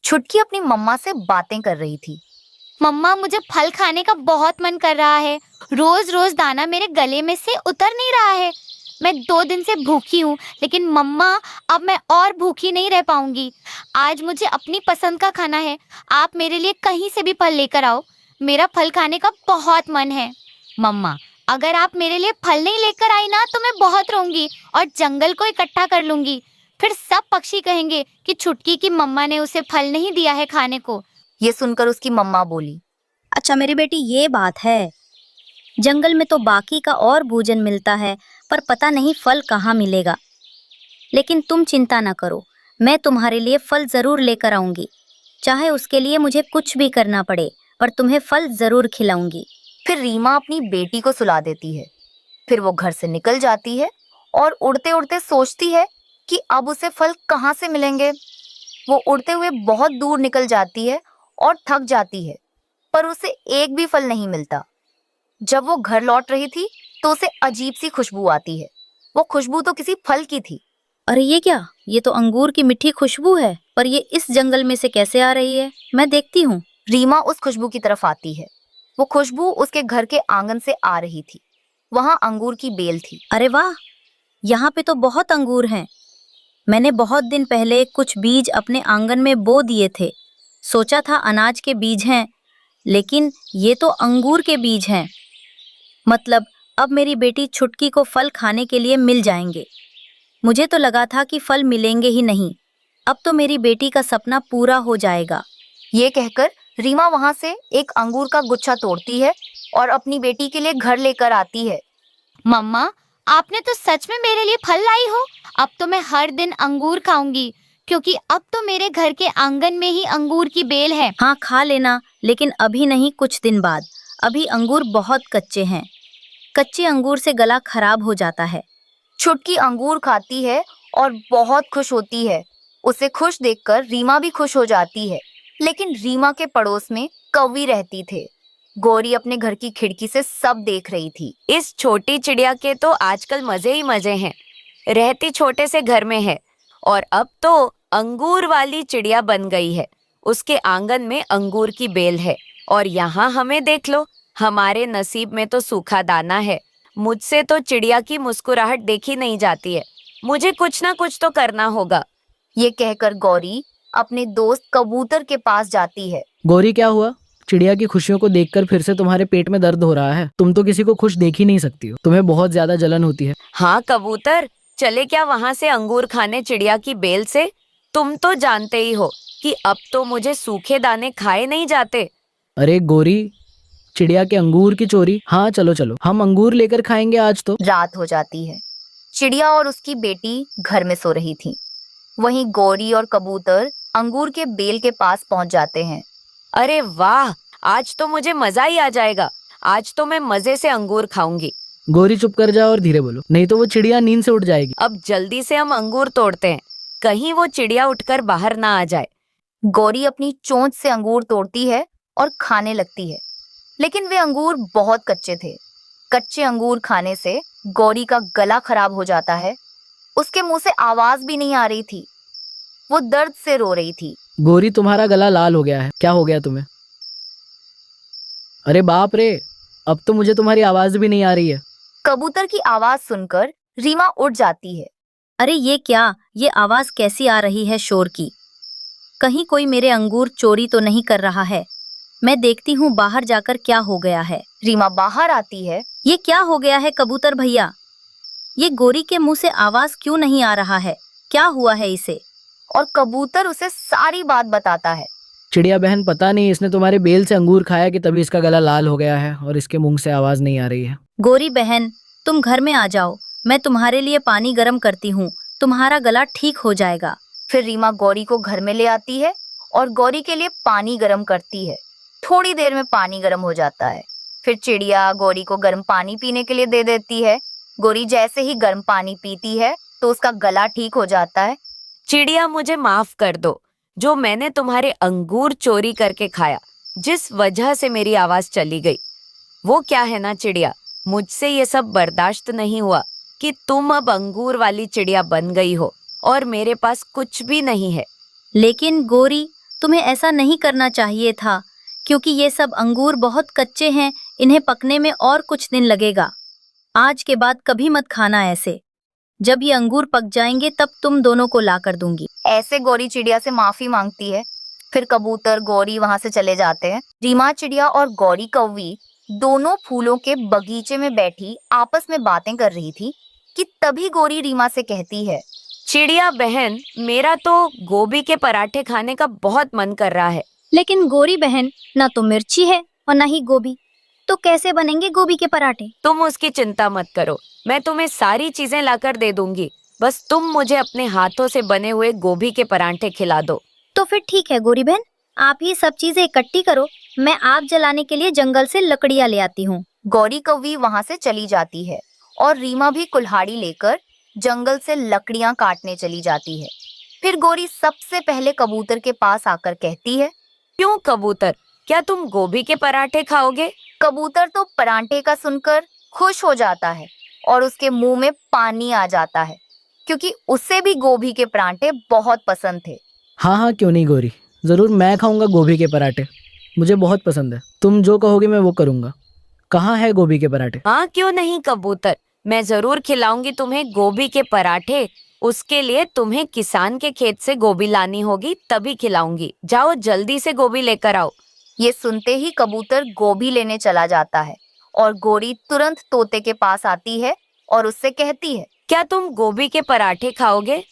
छुटकी अपनी मम्मा से बातें कर रही थी। मम्मा, मुझे फल खाने का बहुत मन कर रहा है। रोज रोज दाना मेरे गले में से उतर नहीं रहा है। मैं 2 दिन से भूखी हूँ, लेकिन मम्मा अब मैं और भूखी नहीं रह पाऊंगी। आज मुझे अपनी पसंद का खाना है। आप मेरे लिए कहीं से भी फल लेकर आओ। मेरा फल खाने का बहुत मन है। मम्मा, अगर आप मेरे लिए फल नहीं लेकर आई ना तो मैं बहुत रोऊंगी और जंगल को इकट्ठा कर लूंगी। फिर सब पक्षी कहेंगे कि छुटकी की मम्मा ने उसे फल नहीं दिया है खाने को। ये सुनकर उसकी मम्मा बोली, अच्छा मेरी बेटी, ये बात है। जंगल में तो बाकी का और भोजन मिलता है, पर पता नहीं फल कहाँ मिलेगा। लेकिन तुम चिंता ना करो, मैं तुम्हारे लिए फल जरूर लेकर आऊंगी। चाहे उसके लिए मुझे कुछ भी करना पड़े, पर तुम्हें फल जरूर खिलाऊंगी। फिर रीमा अपनी बेटी को सुला देती है। फिर वो घर से निकल जाती है और उड़ते उड़ते सोचती है कि अब उसे फल कहाँ से मिलेंगे। वो उड़ते हुए बहुत दूर निकल जाती है और थक जाती है, पर उसे एक भी फल नहीं मिलता। जब वो घर लौट रही थी तो उसे अजीब सी खुशबू आती है। वो खुशबू तो किसी फल की थी। अरे ये क्या? ये तो अंगूर की मीठी खुशबू है, पर ये इस जंगल में से कैसे आ रही है? मैं देखती हूँ। रीमा उस खुशबू की तरफ आती है। वो खुशबू उसके घर के आंगन से आ रही थी। वहां अंगूर की बेल थी। अरे वाह, यहाँ पे तो बहुत अंगूर हैं। मैंने बहुत दिन पहले कुछ बीज अपने आंगन में बो दिए थे। सोचा था अनाज के बीज हैं, लेकिन ये तो अंगूर के बीज हैं। मतलब अब मेरी बेटी छुटकी को फल खाने के लिए मिल जाएंगे। मुझे तो लगा था कि फल मिलेंगे ही नहीं। अब तो मेरी बेटी का सपना पूरा हो जाएगा। ये कहकर रीमा वहां से एक अंगूर का गुच्छा तोड़ती है और अपनी बेटी के लिए घर लेकर आती है। मम्मा, आपने तो सच में मेरे लिए फल लाई हो। अब तो मैं हर दिन अंगूर खाऊंगी, क्योंकि अब तो मेरे घर के आंगन में ही अंगूर की बेल है। हाँ खा लेना, लेकिन अभी नहीं, कुछ दिन बाद। अभी अंगूर बहुत कच्चे हैं। कच्चे अंगूर से गला खराब हो जाता है। छुटकी अंगूर खाती है और बहुत खुश होती है। उसे खुश देखकर रीमा भी खुश हो जाती है। लेकिन रीमा के पड़ोस में कौवी रहती थे। गौरी अपने घर की खिड़की से सब देख रही थी। इस छोटी चिड़िया के तो आजकल मजे ही मजे हैं। रहती छोटे से घर में है और अब तो अंगूर वाली चिड़िया बन गई है। उसके आंगन में अंगूर की बेल है और यहाँ हमें देख लो, हमारे नसीब में तो सूखा दाना है। मुझसे तो चिड़िया की मुस्कुराहट देखी नहीं जाती है। मुझे कुछ ना कुछ तो करना होगा। ये कहकर गौरी अपने दोस्त कबूतर के पास जाती है। गौरी, क्या हुआ? चिड़िया की खुशियों को देखकर फिर से तुम्हारे पेट में दर्द हो रहा है? तुम तो किसी को खुश देख ही नहीं सकती हो। तुम्हें बहुत ज्यादा जलन होती है। हाँ कबूतर, चले क्या वहाँ से अंगूर खाने चिड़िया की बेल से? तुम तो जानते ही हो कि अब तो मुझे सूखे दाने खाए नहीं जाते। अरे गौरी, चिड़िया के अंगूर की चोरी। हाँ चलो चलो, हम अंगूर लेकर खाएंगे आज तो। रात हो जाती है। चिड़िया और उसकी बेटी घर में सो रही थी। वहीं गौरी और कबूतर अंगूर के बेल के पास पहुंच जाते हैं। अरे वाह, आज तो मुझे मजा ही आ जाएगा। आज तो मैं मजे से अंगूर खाऊंगी। गौरी चुप कर जाओ और धीरे बोलो, नहीं तो वो चिड़िया नींद से उठ जाएगी। अब जल्दी से हम अंगूर तोड़ते हैं, कहीं वो चिड़िया उठकर बाहर ना आ जाए। गौरी अपनी चोंच से अंगूर तोड़ती है और खाने लगती है, लेकिन वे अंगूर बहुत कच्चे थे। कच्चे अंगूर खाने से गौरी का गला खराब हो जाता है। उसके मुंह से आवाज भी नहीं आ रही थी। वो दर्द से रो रही थी। गौरी, तुम्हारा गला लाल हो गया है। क्या हो गया तुम्हें? अरे बाप रे, अब तो मुझे तुम्हारी आवाज भी नहीं आ रही है। कबूतर की आवाज सुनकर रीमा उठ जाती है। अरे ये क्या? ये आवाज कैसी आ रही है शोर की? कहीं कोई मेरे अंगूर चोरी तो नहीं कर रहा है? मैं देखती हूँ बाहर जाकर क्या हो गया है। रीमा बाहर आती है। ये क्या हो गया है कबूतर भैया? ये गौरी के मुंह से आवाज क्यों नहीं आ रहा है? क्या हुआ है इसे? और कबूतर उसे सारी बात बताता है। चिड़िया बहन, पता नहीं इसने तुम्हारे बेल से अंगूर खाया कि तभी इसका गला लाल हो गया है और इसके मुंह से आवाज नहीं आ रही है। गौरी बहन, तुम घर में आ जाओ, मैं तुम्हारे लिए पानी गर्म करती हूँ। तुम्हारा गला ठीक हो जाएगा। फिर रीमा गौरी को घर में ले आती है और गौरी के लिए पानी गर्म करती है। थोड़ी देर में पानी गर्म हो जाता है। फिर चिड़िया गौरी को गर्म पानी पीने के लिए दे देती है। गौरी जैसे ही गर्म पानी पीती है तो उसका गला ठीक हो जाता है। चिड़िया, मुझे माफ कर दो, जो मैंने तुम्हारे अंगूर चोरी करके खाया, जिस वजह से मेरी आवाज चली गई। वो क्या है ना चिड़िया, मुझसे ये सब बर्दाश्त नहीं हुआ कि तुम अब अंगूर वाली चिड़िया बन गई हो और मेरे पास कुछ भी नहीं है। लेकिन गौरी, तुम्हें ऐसा नहीं करना चाहिए था, क्योंकि ये सब अंगूर बहुत कच्चे हैं, इन्हें पकने में और कुछ दिन लगेगा। आज के बाद कभी मत खाना ऐसे। जब ये अंगूर पक जाएंगे तब तुम दोनों को ला कर दूंगी। ऐसे गौरी चिड़िया से माफी मांगती है। फिर कबूतर गौरी वहां से चले जाते हैं। रीमा चिड़िया और गौरी कौवी दोनों फूलों के बगीचे में बैठी आपस में बातें कर रही थी कि तभी गौरी रीमा से कहती है, चिड़िया बहन, मेरा तो गोभी के पराठे खाने का बहुत मन कर रहा है। लेकिन गौरी बहन, ना तो मिर्ची है और ना ही गोभी, तो कैसे बनेंगे गोभी के पराठे? तुम उसकी चिंता मत करो, मैं तुम्हें सारी चीजें लाकर दे दूंगी। बस तुम मुझे अपने हाथों से बने हुए गोभी के पराठे खिला दो। तो फिर ठीक है गौरी बहन, आप ही सब चीजें इकट्ठी करो, मैं आग जलाने के लिए जंगल से लकड़ियां ले आती हूँ। गौरी कौवी वहां से चली जाती है और रीमा भी कुल्हाड़ी लेकर जंगल से लकड़ियां काटने चली जाती है। फिर गौरी सबसे पहले कबूतर के पास आकर कहती है, क्यों कबूतर, क्या तुम गोभी के पराठे खाओगे? कबूतर तो पराठे का सुनकर खुश हो जाता है और उसके मुंह में पानी आ जाता है, क्योंकि उसे भी गोभी के पराठे बहुत पसंद थे। हाँ हाँ, क्यों नहीं गौरी, ज़रूर मैं खाऊंगा गोभी के पराठे, मुझे बहुत पसंद है। तुम जो कहोगे मैं वो करूंगा। कहाँ है गोभी के पराठे? हाँ क्यों नहीं कबूतर, मैं जरूर खिलाऊंगी तुम्हें गोभी के पराठे। उसके लिए तुम्हें किसान के खेत से गोभी लानी होगी, तभी खिलाऊंगी। जाओ जल्दी से गोभी लेकर आओ। ये सुनते ही कबूतर गोभी लेने चला जाता है और गौरी तुरंत तोते के पास आती है और उससे कहती है, क्या तुम गोभी के पराठे खाओगे?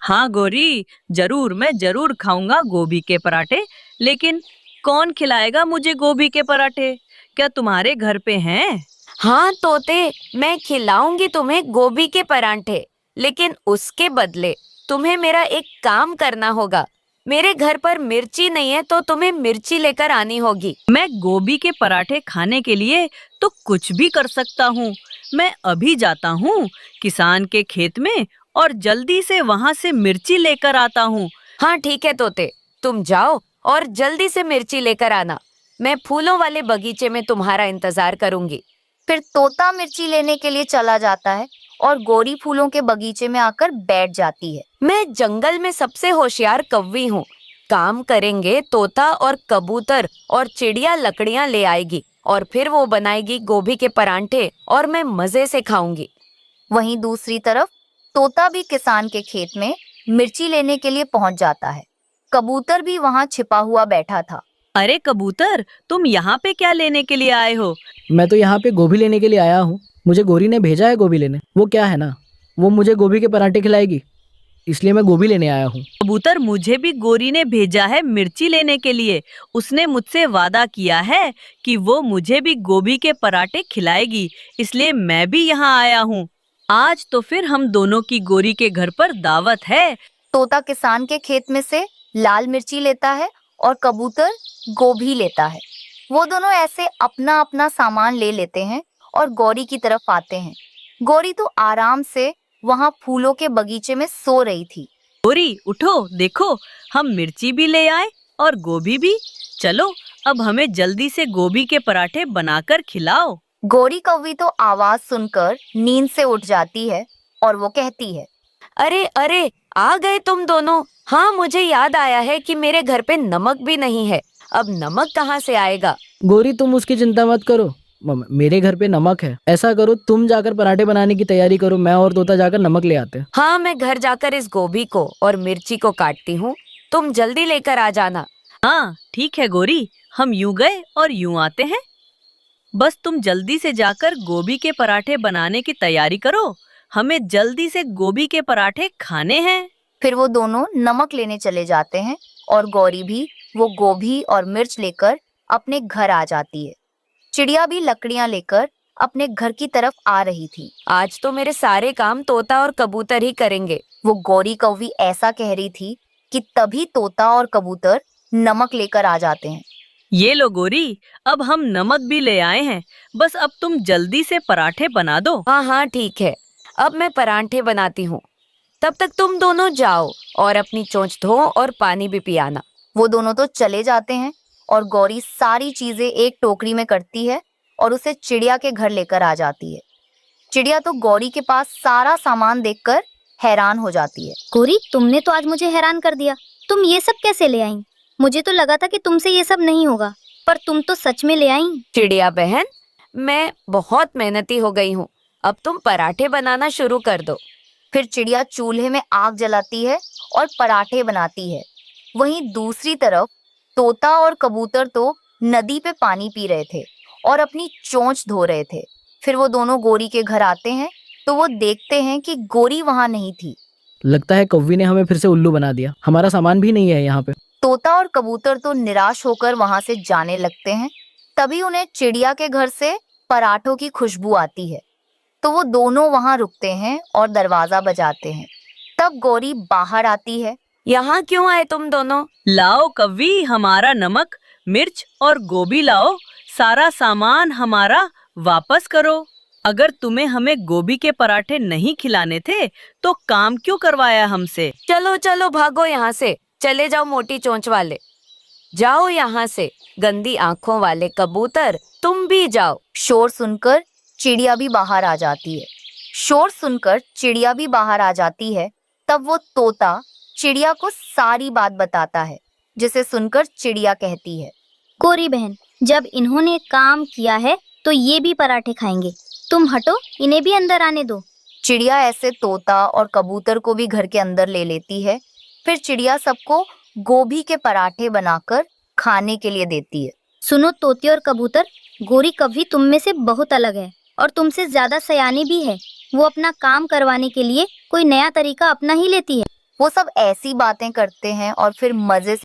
हाँ गौरी, जरूर, मैं जरूर खाऊंगा गोभी के पराठे। लेकिन कौन खिलाएगा मुझे गोभी के पराठे? क्या तुम्हारे घर पे हैं? हाँ तोते, मैं खिलाऊंगी तुम्हें गोभी के पराठे, लेकिन उसके बदले तुम्हें मेरा एक काम करना होगा। मेरे घर पर मिर्ची नहीं है, तो तुम्हें मिर्ची लेकर आनी होगी। मैं गोभी के पराठे खाने के लिए तो कुछ भी कर सकता हूँ। मैं अभी जाता हूँ किसान के खेत में और जल्दी से वहाँ से मिर्ची लेकर आता हूँ। हाँ ठीक है तोते, तुम जाओ और जल्दी से मिर्ची लेकर आना। मैं फूलों वाले बगीचे में तुम्हारा इंतजार करूंगी। फिर तोता मिर्ची लेने के लिए चला जाता है और गौरी फूलों के बगीचे में आकर बैठ जाती है। मैं जंगल में सबसे होशियार कौवी हूँ। काम करेंगे तोता और कबूतर, और चिड़िया लकड़ियाँ ले आएगी और फिर वो बनाएगी गोभी के पराठे और मैं मजे से खाऊंगी। वहीं दूसरी तरफ तोता भी किसान के खेत में मिर्ची लेने के लिए पहुंच जाता है। कबूतर भी वहां छिपा हुआ बैठा था। अरे कबूतर, तुम यहाँ पे क्या लेने के लिए आए हो? मैं तो यहाँ पे गोभी लेने के लिए आया हूँ। मुझे गौरी ने भेजा है गोभी लेने। वो क्या है ना, वो मुझे गोभी के पराठे खिलाएगी, इसलिए मैं गोभी लेने आया हूँ। कबूतर, मुझे भी गौरी ने भेजा है मिर्ची लेने के लिए। उसने मुझसे वादा किया है कि वो मुझे भी गोभी के पराठे खिलाएगी, इसलिए मैं भी यहाँ आया हूँ। आज तो फिर हम दोनों की गौरी के घर पर दावत है। तोता किसान के खेत में से लाल मिर्ची लेता है और कबूतर गोभी लेता है। वो दोनों ऐसे अपना अपना सामान ले लेते हैं और गौरी की तरफ आते हैं। गौरी तो आराम से वहां फूलों के बगीचे में सो रही थी। गौरी उठो, देखो हम मिर्ची भी ले आए और गोभी भी। चलो अब हमें जल्दी से गोभी के पराठे बनाकर खिलाओ। गौरी कौवी तो आवाज सुनकर नींद से उठ जाती है और वो कहती है, अरे अरे, आ गए तुम दोनों। हाँ मुझे याद आया है कि मेरे घर पे नमक भी नहीं है। अब नमक कहाँ से आएगा? गौरी तुम उसकी चिंता मत करो, मेरे घर पे नमक है। ऐसा करो, तुम जाकर पराठे बनाने की तैयारी करो, मैं और तोता जाकर नमक ले आते हैं। हाँ मैं घर जाकर इस गोभी को और मिर्ची को काटती हूँ, तुम जल्दी लेकर आ जाना। हाँ ठीक है गौरी, हम यूं गए और यूं आते हैं। बस तुम जल्दी से जाकर गोभी के पराठे बनाने की तैयारी करो, हमें जल्दी से गोभी के पराठे खाने हैं। फिर वो दोनों नमक लेने चले जाते हैं और गौरी भी वो गोभी और मिर्च लेकर अपने घर आ जाती है। चिड़िया भी लकड़ियां लेकर अपने घर की तरफ आ रही थी। आज तो मेरे सारे काम तोता और कबूतर ही करेंगे। वो गौरी कौवी ऐसा कह रही थी कि तभी तोता और कबूतर नमक लेकर आ जाते हैं। ये लो गौरी, अब हम नमक भी ले आए हैं, बस अब तुम जल्दी से पराठे बना दो। हाँ हाँ ठीक है, अब मैं पराठे बनाती हूँ। तब तक तुम दोनों जाओ और अपनी चोंच धो और पानी भी पियाना। वो दोनों तो चले जाते हैं और गौरी सारी चीजें एक टोकरी में करती है और उसे चिड़िया के घर लेकर आ जाती है। चिड़िया तो गौरी के पास सारा सामान देखकर हैरान हो जाती है। गौरी, तुमने तो आज मुझे हैरान कर दिया। तुम ये सब कैसे ले आई? मुझे तो लगा था कि तुमसे ये सब नहीं होगा, पर तुम तो सच में ले आई। चिड़िया बहन, मैं बहुत मेहनती हो गई हूँ। अब तुम पराठे बनाना शुरू कर दो। फिर चिड़िया चूल्हे में आग जलाती है और पराठे बनाती है। वहीं दूसरी तरफ तोता और कबूतर तो नदी पे पानी पी रहे थे और अपनी चोंच धो रहे थे। फिर वो दोनों गोरी के घर आते हैं तो वो देखते हैं कि गोरी वहां नहीं थी। लगता है कौवी ने हमें फिर से उल्लू बना दिया। हमारा सामान भी नहीं है यहाँ पे। तोता और कबूतर तो निराश होकर वहां से जाने लगते हैं। तभी उन्हें चिड़िया के घर से पराठों की खुशबू आती है, तो वो दोनों वहां रुकते हैं और दरवाजा बजाते हैं। तब गौरी बाहर आती है। यहाँ क्यों आए तुम दोनों? लाओ कव्वी, हमारा नमक, मिर्च और गोभी लाओ। सारा सामान हमारा वापस करो। अगर तुम्हें हमें गोभी के पराठे नहीं खिलाने थे तो काम क्यों करवाया हमसे? चलो चलो भागो यहाँ से। चले जाओ मोटी चोंच वाले, जाओ यहाँ से। गंदी आंखों वाले कबूतर, तुम भी जाओ। शोर सुनकर चिड़िया भी बाहर आ जाती है। तब वो तोता चिड़िया को सारी बात बताता है, जिसे सुनकर चिड़िया कहती है, गोरी बहन, जब इन्होंने काम किया है तो ये भी पराठे खाएंगे। तुम हटो, इन्हें भी अंदर आने दो। चिड़िया ऐसे तोता और कबूतर को भी घर के अंदर ले लेती है। फिर चिड़िया सबको गोभी के पराठे बनाकर खाने के लिए देती है। सुनो तोते और कबूतर, गोरी कभी तुम में से बहुत अलग है और तुमसे ज्यादा सयानी भी है। वो अपना काम करवाने के लिए कोई नया तरीका अपना ही लेती है। वो सब ऐसी बातें करते हैं और फिर मजे